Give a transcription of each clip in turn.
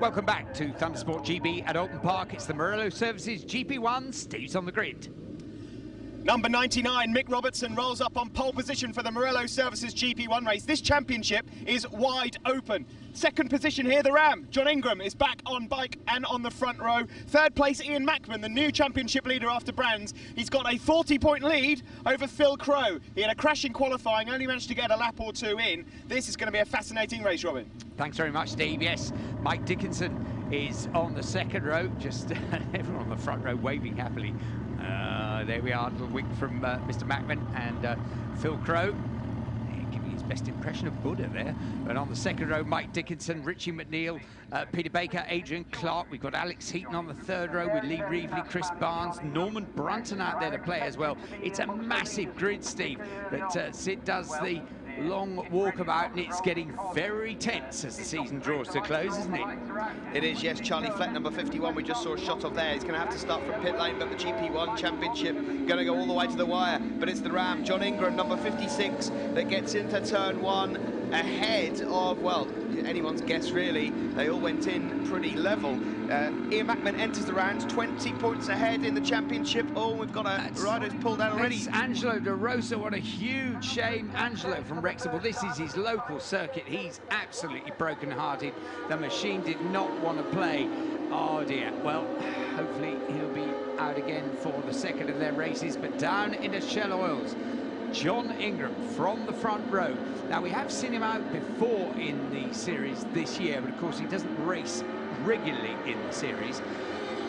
Welcome back to Thundersport GB at Oulton Park. It's the Morello Services GP1. Steve's on the grid. Number 99, Mick Robertson, rolls up on pole position for the Morello Services GP1 race. This championship is wide open. Second position here, the Ram. John Ingram is back on bike and on the front row. Third place, Ian Mackman, the new championship leader after Brands. He's got a 40-point lead over Phil Crow. He had a crash in qualifying, only managed to get a lap or two in. This is going to be a fascinating race, Robin. Thanks very much, Steve. Yes, Mike Dickinson is on the second row, just everyone on the front row waving happily. There we are, a little wink from Mr. Mackman and Phil Crow. Giving his best impression of Buddha there. But on the second row, Mike Dickinson, Richie McNeil, Peter Baker, Adrian Clark. We've got Alex Heaton on the third row with Lee Reevely, Chris Barnes, Norman Brunton out there to play as well. It's a massive grid, Steve, that Sid does the long walkabout, and it's getting very tense as the season draws to close, isn't it? It is, yes. Charlie Fleck, number 51, we just saw a shot of there. He's going to have to start from pit lane, but the GP1 Championship going to go all the way to the wire. But it's the Ram, John Ingram, number 56, that gets into turn one ahead of, well, anyone's guess really. They all went in pretty level. Ian Mackman enters the round 20 points ahead in the championship. Oh, we've got a rider who's pulled out already. It's Angelo De Rosa. What a huge shame. Angelo from Wrexham. This is his local circuit. He's absolutely broken-hearted. The machine did not want to play. Oh dear. Well, hopefully he'll be out again for the second of their races. But down into Shell Oils, John Ingram from the front row. Now, we have seen him out before in the series this year, but of course he doesn't race regularly in the series.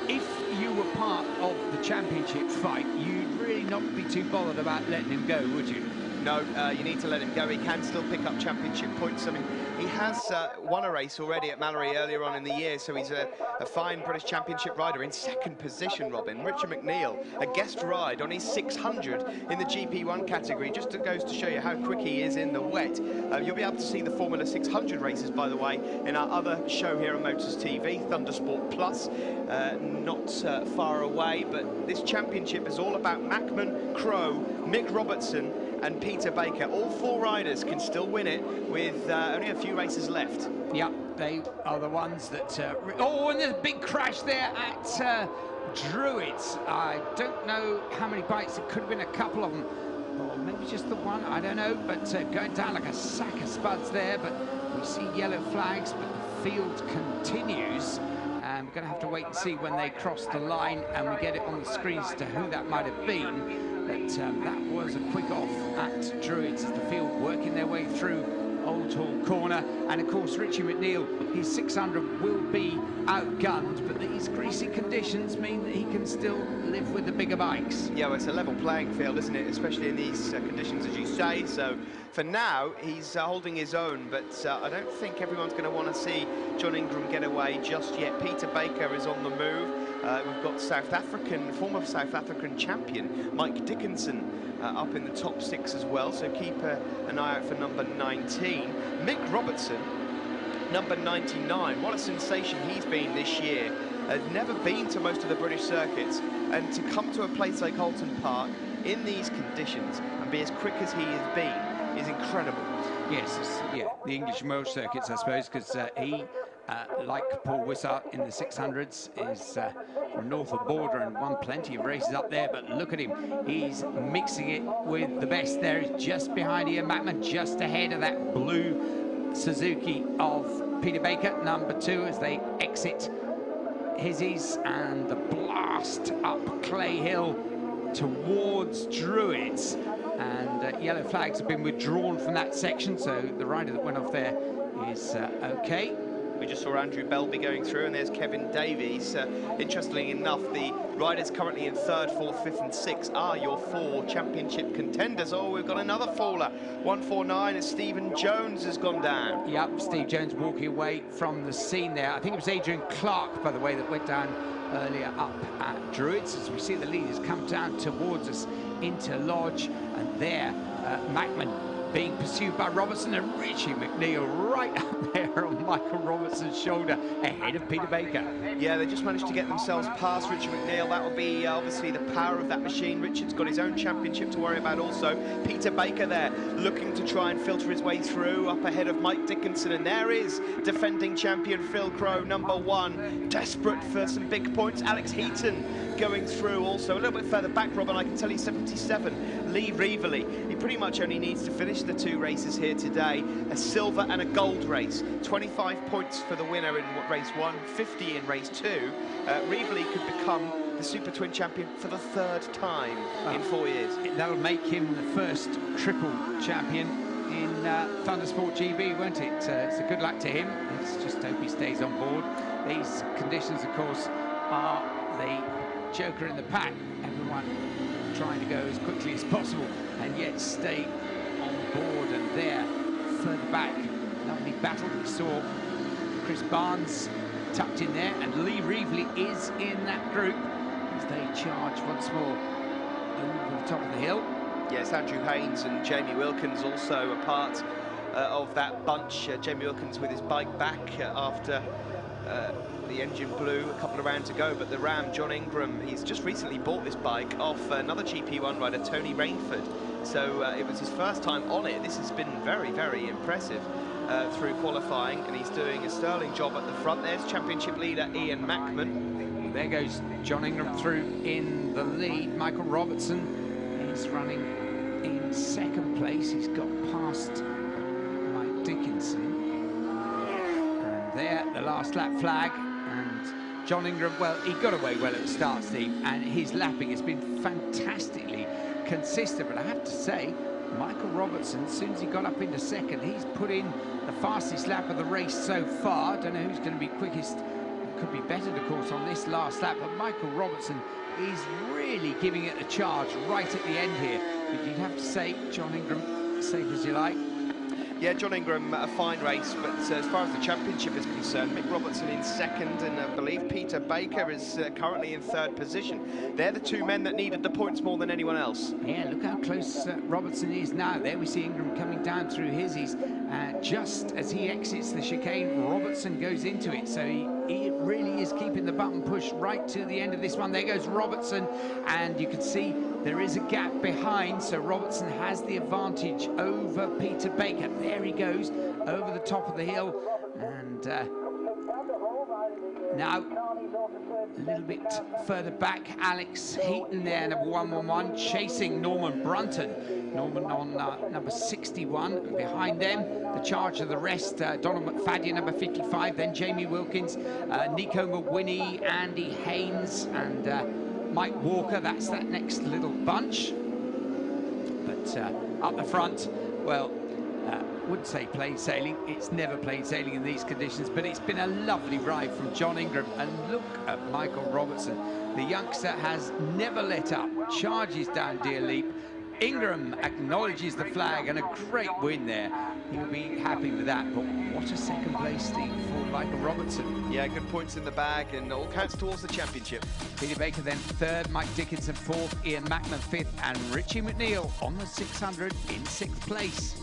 If you were part of the championship fight, you'd really not be too bothered about letting him go, would you? No, you need to let him go. He can still pick up championship points. I mean, he has won a race already at Mallory earlier on in the year, so he's a fine British Championship rider in second position, Robin. Richard McNeil, a guest ride on his 600 in the GP1 category, just goes to show you how quick he is in the wet. You'll be able to see the Formula 600 races, by the way, in our other show here on Motors TV, Thundersport Plus, not far away. But this championship is all about Mackman, Crow, Mick Robertson and Peter Baker. All four riders can still win it with only a few races left. Yeah, they are the ones that... oh, and there's a big crash there at Druids. I don't know how many bikes. It could have been a couple of them, or maybe just the one, I don't know. But going down like a sack of spuds there. But we see yellow flags, but the field continues. And we're going to have to wait and see when they cross the line and we get it on the screens to who that might have been. But that was a quick off at Druids as the field working their way through Old Hall Corner. And of course, Richie McNeil, his 600 will be outgunned, but these greasy conditions mean that he can still live with the bigger bikes. Yeah, well, it's a level playing field, isn't it? Especially in these conditions, as you say. So for now, he's holding his own, but I don't think everyone's going to want to see John Ingram get away just yet. Peter Baker is on the move. We've got former South African champion, Mike Dickinson, up in the top 6 as well, so keep an eye out for number 19. Mick Robertson, number 99. What a sensation he's been this year. Has never been to most of the British circuits, and to come to a place like Oulton Park in these conditions and be as quick as he has been is incredible. Yes, yeah, the English and Welsh circuits, I suppose, because he, like Paul Wissart in the 600s, is from north of the border and won plenty of races up there. But look at him, he's mixing it with the best. There is just behind Ian Mackman, just ahead of that blue Suzuki of Peter Baker, number 2, as they exit Hizzies and the blast up Clay Hill towards Druids. And yellow flags have been withdrawn from that section, so the rider that went off there is okay. We just saw Andrew Belby going through, and there's Kevin Davies. Interestingly enough, the riders currently in 3rd, 4th, 5th and 6th are your 4 championship contenders. Oh, we've got another faller. 149 as Stephen Jones has gone down. Yep, Steve Jones walking away from the scene there. I think it was Adrian Clark, by the way, that went down earlier up at Druids. As we see the leaders come down towards us into Lodge, and there Mackman being pursued by Robertson, and Richie McNeil right up there on Michael Robertson's shoulder ahead of Peter Baker. Yeah, they just managed to get themselves past Richie McNeil. That will be obviously the power of that machine. Richard's got his own championship to worry about also. Peter Baker there looking to try and filter his way through up ahead of Mike Dickinson, and there is defending champion Phil Crowe, #1, desperate for some big points. Alex Heaton going through also a little bit further back, Robin, I can tell you 77. Lee Reevely, he pretty much only needs to finish the 2 races here today, a silver and a gold race. 25 points for the winner in race 1, 50 in race 2. Reevely could become the Super Twin champion for the 3rd time in 4 years. That'll make him the first triple champion in Thundersport GB, won't it? So good luck to him. Let's just hope he stays on board. These conditions, of course, are the joker in the pack. Everyone trying to go as quickly as possible and yet stay on board. And there, further back, lovely battle. We saw Chris Barnes tucked in there, and Lee Reevely is in that group as they charge once more over the top of the hill. Yes, Andrew Haynes and Jamie Wilkins also a part of that bunch. Jamie Wilkins with his bike back after the engine blew a couple of rounds ago, but the Ram, John Ingram, he's just recently bought this bike off another GP1 rider, Tony Rainford. So it was his first time on it. This has been very, very impressive through qualifying, and he's doing a sterling job at the front. There's championship leader Ian Mackman. There goes John Ingram through in the lead. Michael Robertson is running in 2nd place. He's got past Mike Dickinson. And there, the last lap flag. And John Ingram, well, he got away well at the start, Steve, and his lapping has been fantastically consistent. But I have to say, Michael Robertson, as soon as he got up into 2nd, he's put in the fastest lap of the race so far. I don't know who's going to be quickest. It could be better, of course, on this last lap, but Michael Robertson is really giving it a charge right at the end here. But you'd have to say, John Ingram, save as you like. Yeah, John Ingram, a fine race, but as far as the championship is concerned, Mick Robertson in 2nd, and I believe Peter Baker is currently in 3rd position. They're the 2 men that needed the points more than anyone else. Yeah, look how close Robertson is now. There we see Ingram coming down through his. He's just as he exits the chicane, Robertson goes into it. So he really is keeping the button pushed right to the end of this one. There goes Robertson, and you can see there is a gap behind, so Robertson has the advantage over Peter Baker. There he goes, over the top of the hill, and now a little bit further back, Alex Heaton there, #111, chasing Norman Brunton. Norman on number 61, behind them, the charge of the rest, Donald McFadden, number 55, then Jamie Wilkins, Nico McWhinney, Andy Haynes, and Mike Walker. That's that next little bunch. But up the front, well, wouldn't say plain sailing. It's never plain sailing in these conditions, but it's been a lovely ride from John Ingram. And look at Michael Robertson. The youngster has never let up, charges down Deer Leap. Ingram acknowledges the flag, and a great win there. He'll be happy with that, but what a 2nd place, Steve, for Michael Robertson. Yeah, good points in the bag, and all counts towards the championship. Peter Baker then 3rd, Mike Dickinson 4th, Ian Mackman 5th, and Richie McNeil on the 600 in 6th place.